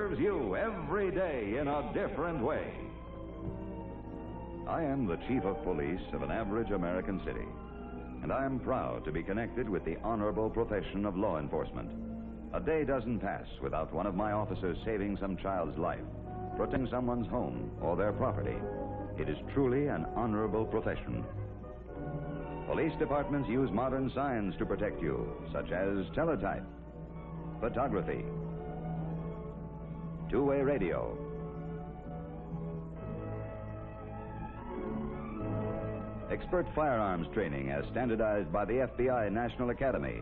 serves you every day in a different way. I am the chief of police of an average American city, and I am proud to be connected with the honorable profession of law enforcement. A day doesn't pass without one of my officers saving some child's life, protecting someone's home or their property. It is truly an honorable profession. Police departments use modern science to protect you, such as teletype, photography, two-way radio, expert firearms training as standardized by the FBI National Academy,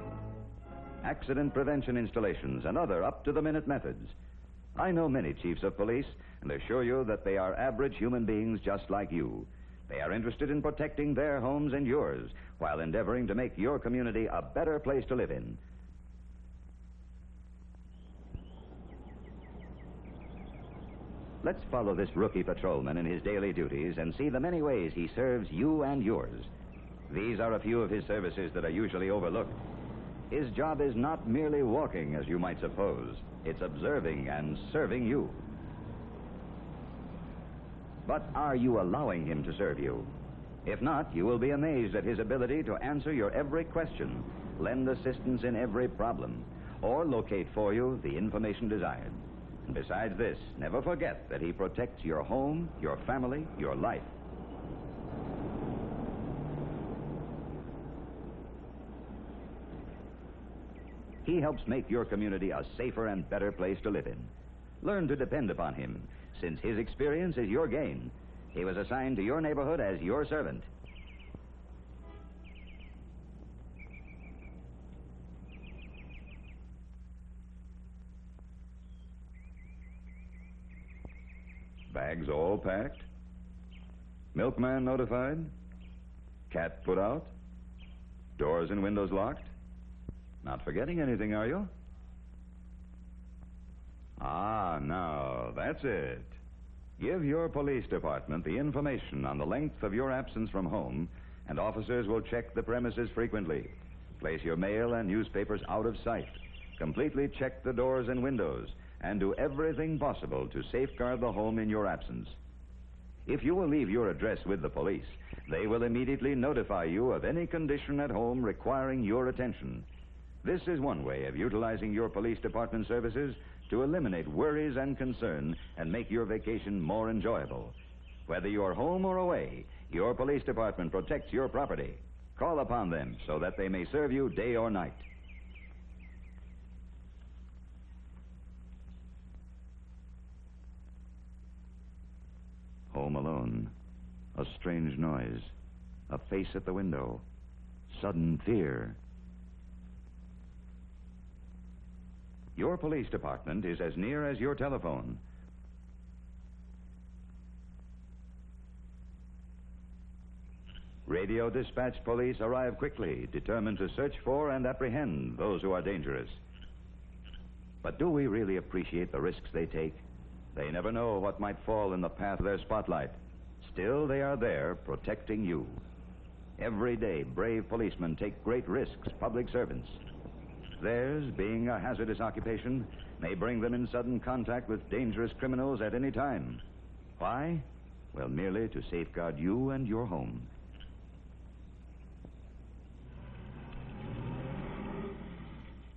accident prevention installations, and other up-to-the-minute methods. I know many chiefs of police and assure you that they are average human beings just like you. They are interested in protecting their homes and yours while endeavoring to make your community a better place to live in. Let's follow this rookie patrolman in his daily duties and see the many ways he serves you and yours. These are a few of his services that are usually overlooked. His job is not merely walking, as you might suppose. It's observing and serving you. But are you allowing him to serve you? If not, you will be amazed at his ability to answer your every question, lend assistance in every problem, or locate for you the information desired. And besides this, never forget that he protects your home, your family, your life. He helps make your community a safer and better place to live in. Learn to depend upon him, since his experience is your gain. He was assigned to your neighborhood as your servant. Bags all packed? Milkman notified? Cat put out? Doors and windows locked? Not forgetting anything, are you? Ah, now, that's it. Give your police department the information on the length of your absence from home, and officers will check the premises frequently. Place your mail and newspapers out of sight. Completely check the doors and windows, and do everything possible to safeguard the home in your absence. If you will leave your address with the police, they will immediately notify you of any condition at home requiring your attention. This is one way of utilizing your police department services to eliminate worries and concern and make your vacation more enjoyable. Whether you're home or away, your police department protects your property. Call upon them so that they may serve you day or night. Home alone. A strange noise. A face at the window. Sudden fear. Your police department is as near as your telephone. Radio dispatch police arrive quickly, determined to search for and apprehend those who are dangerous. But do we really appreciate the risks they take? They never know what might fall in the path of their spotlight. Still, they are there, protecting you. Every day, brave policemen take great risks, public servants. Theirs, being a hazardous occupation, may bring them in sudden contact with dangerous criminals at any time. Why? Well, merely to safeguard you and your home.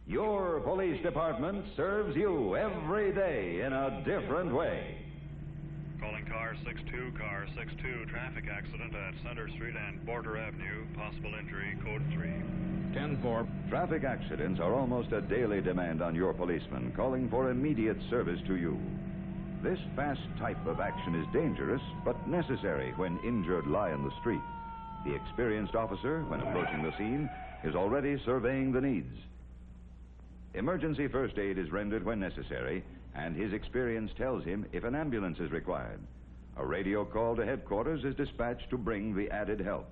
Your police department serves you every day in a different way. Calling car 62, traffic accident at Center Street and Border Avenue, possible injury, code 3. 10-4. Traffic accidents are almost a daily demand on your policemen, calling for immediate service to you. This fast type of action is dangerous, but necessary when injured lie in the street. The experienced officer, when approaching the scene, is already surveying the needs. Emergency first aid is rendered when necessary, and his experience tells him if an ambulance is required. A radio call to headquarters is dispatched to bring the added help.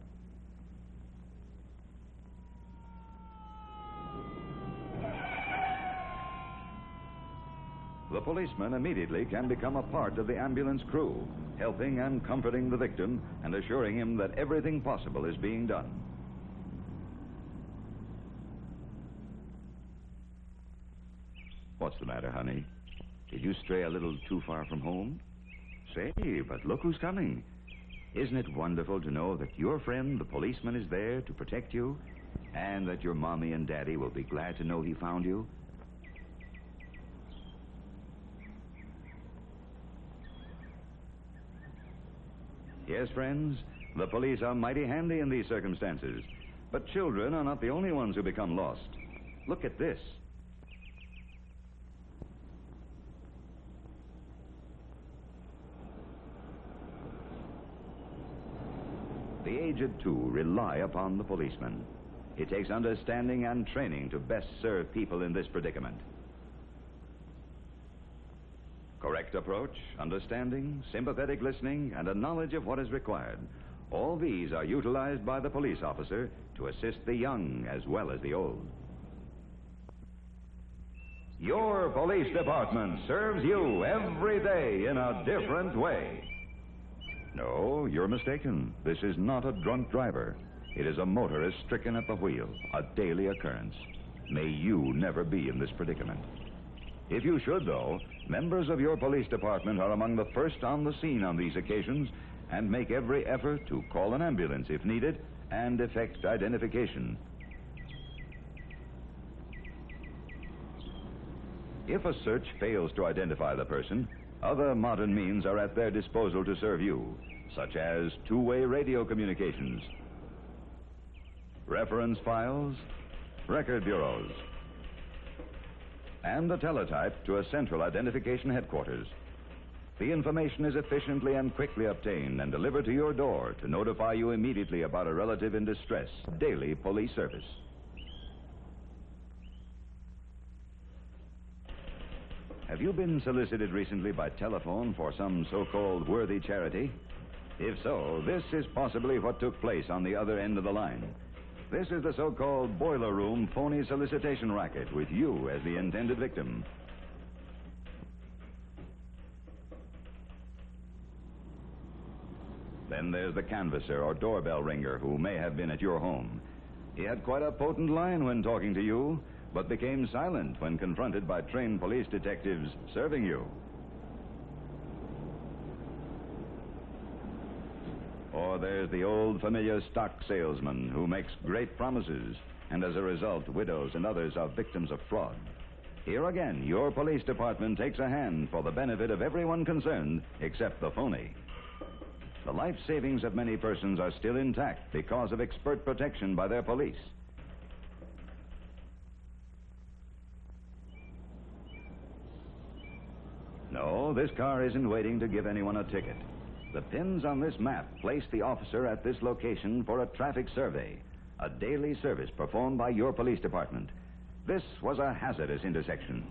The policeman immediately can become a part of the ambulance crew, helping and comforting the victim and assuring him that everything possible is being done. What's the matter, honey? Did you stray a little too far from home? Say, but look who's coming. Isn't it wonderful to know that your friend, the policeman, is there to protect you, and that your mommy and daddy will be glad to know he found you? Yes, friends, the police are mighty handy in these circumstances. But children are not the only ones who become lost. Look at this. The aged, too, rely upon the policeman. It takes understanding and training to best serve people in this predicament. Correct approach, understanding, sympathetic listening, and a knowledge of what is required. All these are utilized by the police officer to assist the young as well as the old. Your police department serves you every day in a different way. No, you're mistaken. This is not a drunk driver. It is a motorist stricken at the wheel, a daily occurrence. May you never be in this predicament. If you should, though, members of your police department are among the first on the scene on these occasions and make every effort to call an ambulance if needed and effect identification. If a search fails to identify the person, other modern means are at their disposal to serve you, such as two-way radio communications, reference files, record bureaus, and the teletype to a central identification headquarters. The information is efficiently and quickly obtained and delivered to your door to notify you immediately about a relative in distress. Daily police service. Have you been solicited recently by telephone for some so-called worthy charity? If so, this is possibly what took place on the other end of the line. This is the so-called boiler room phony solicitation racket with you as the intended victim. Then there's the canvasser or doorbell ringer who may have been at your home. He had quite a potent line when talking to you, but became silent when confronted by trained police detectives serving you. Or there's the old familiar stock salesman who makes great promises, and as a result, widows and others are victims of fraud. Here again, your police department takes a hand for the benefit of everyone concerned except the phony. The life savings of many persons are still intact because of expert protection by their police. No, this car isn't waiting to give anyone a ticket. The pins on this map place the officer at this location for a traffic survey, a daily service performed by your police department. This was a hazardous intersection.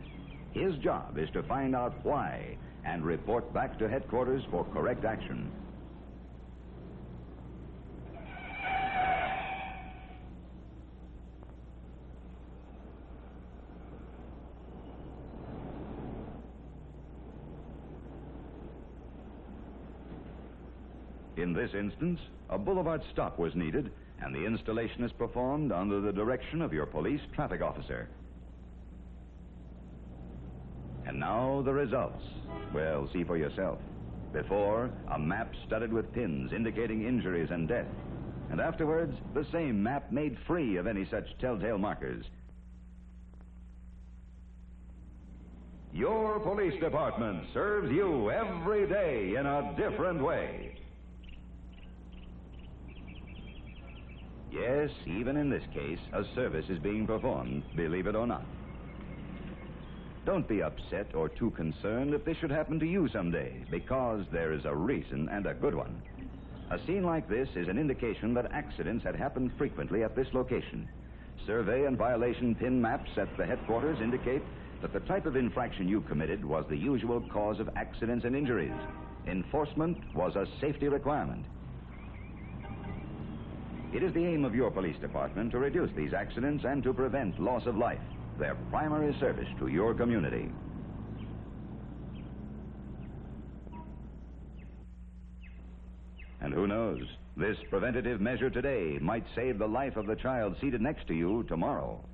His job is to find out why and report back to headquarters for correct action. In this instance, a boulevard stop was needed, and the installation is performed under the direction of your police traffic officer. And now the results. Well, see for yourself. Before, a map studded with pins indicating injuries and death. And afterwards, the same map made free of any such telltale markers. Your police department serves you every day in a different way. Yes, even in this case, a service is being performed, believe it or not. Don't be upset or too concerned if this should happen to you someday, because there is a reason, and a good one. A scene like this is an indication that accidents had happened frequently at this location. Survey and violation pin maps at the headquarters indicate that the type of infraction you committed was the usual cause of accidents and injuries. Enforcement was a safety requirement. It is the aim of your police department to reduce these accidents and to prevent loss of life, their primary service to your community. And who knows, this preventative measure today might save the life of the child seated next to you tomorrow.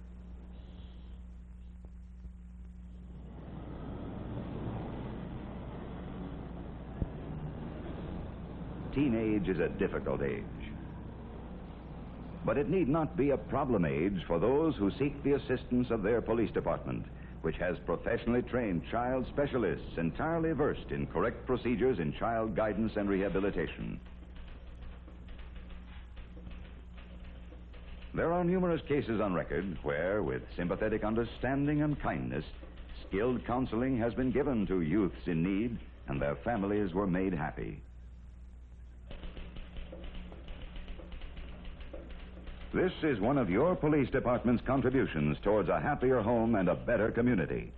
teenage is a difficult age. But it need not be a problem age for those who seek the assistance of their police department, which has professionally trained child specialists entirely versed in correct procedures in child guidance and rehabilitation. There are numerous cases on record where, with sympathetic understanding and kindness, skilled counseling has been given to youths in need and their families were made happy. This is one of your police department's contributions towards a happier home and a better community.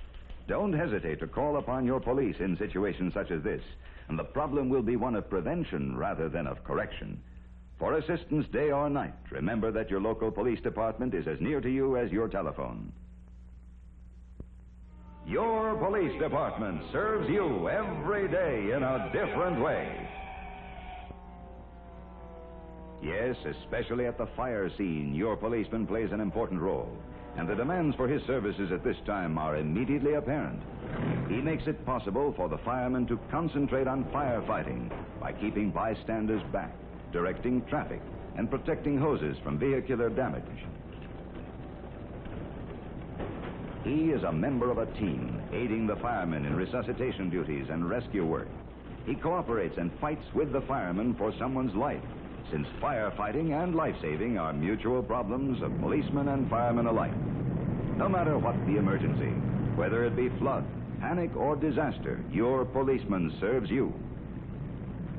Don't hesitate to call upon your police in situations such as this, and the problem will be one of prevention rather than of correction. For assistance day or night, remember that your local police department is as near to you as your telephone. Your police department serves you every day in a different way. Yes, especially at the fire scene, your policeman plays an important role, and the demands for his services at this time are immediately apparent. He makes it possible for the firemen to concentrate on firefighting by keeping bystanders back, directing traffic, and protecting hoses from vehicular damage. He is a member of a team, aiding the firemen in resuscitation duties and rescue work. He cooperates and fights with the firemen for someone's life, since firefighting and life-saving are mutual problems of policemen and firemen alike. No matter what the emergency, whether it be flood, panic, or disaster, your policeman serves you.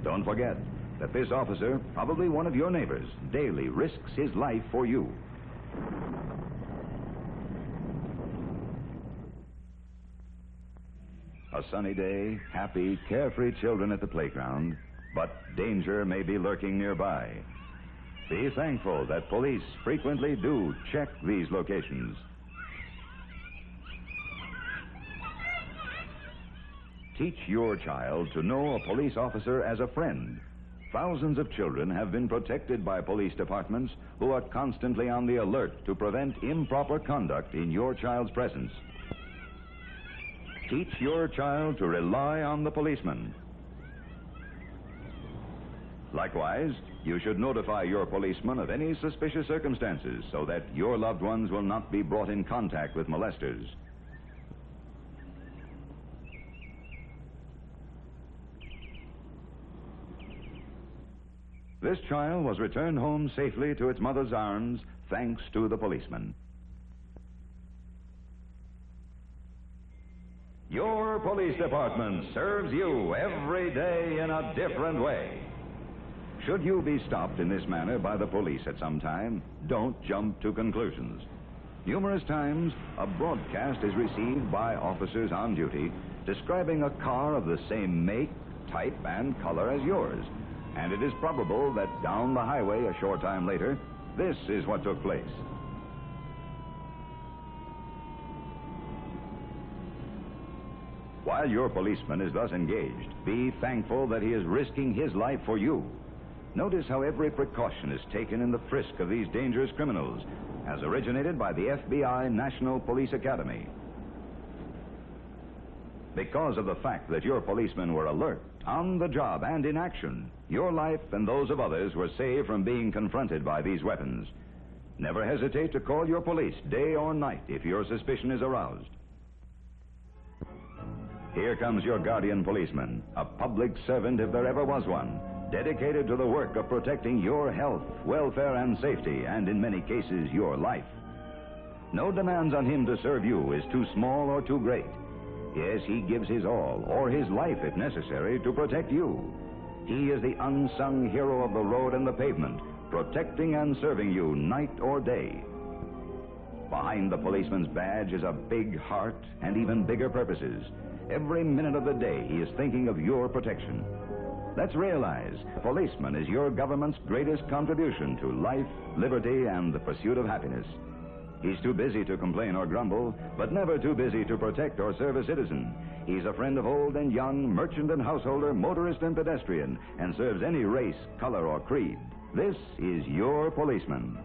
Don't forget that this officer, probably one of your neighbors, daily risks his life for you. A sunny day, happy, carefree children at the playground, but danger may be lurking nearby. Be thankful that police frequently do check these locations. Teach your child to know a police officer as a friend. Thousands of children have been protected by police departments who are constantly on the alert to prevent improper conduct in your child's presence. Teach your child to rely on the policeman. Likewise, you should notify your policeman of any suspicious circumstances so that your loved ones will not be brought in contact with molesters. This child was returned home safely to its mother's arms thanks to the policeman. Your police department serves you every day in a different way. Should you be stopped in this manner by the police at some time, don't jump to conclusions. Numerous times, a broadcast is received by officers on duty describing a car of the same make, type, and color as yours, and it is probable that down the highway a short time later, this is what took place. While your policeman is thus engaged, be thankful that he is risking his life for you. Notice how every precaution is taken in the frisk of these dangerous criminals, as originated by the FBI National Police Academy. Because of the fact that your policemen were alert, on the job, and in action, your life and those of others were saved from being confronted by these weapons. Never hesitate to call your police day or night if your suspicion is aroused. Here comes your guardian policeman, a public servant if there ever was one, dedicated to the work of protecting your health, welfare, and safety, and in many cases, your life. No demands on him to serve you is too small or too great. Yes, he gives his all, or his life if necessary, to protect you. He is the unsung hero of the road and the pavement, protecting and serving you night or day. Behind the policeman's badge is a big heart and even bigger purposes. Every minute of the day, he is thinking of your protection. Let's realize, policeman is your government's greatest contribution to life, liberty, and the pursuit of happiness. He's too busy to complain or grumble, but never too busy to protect or serve a citizen. He's a friend of old and young, merchant and householder, motorist and pedestrian, and serves any race, color, or creed. This is your policeman.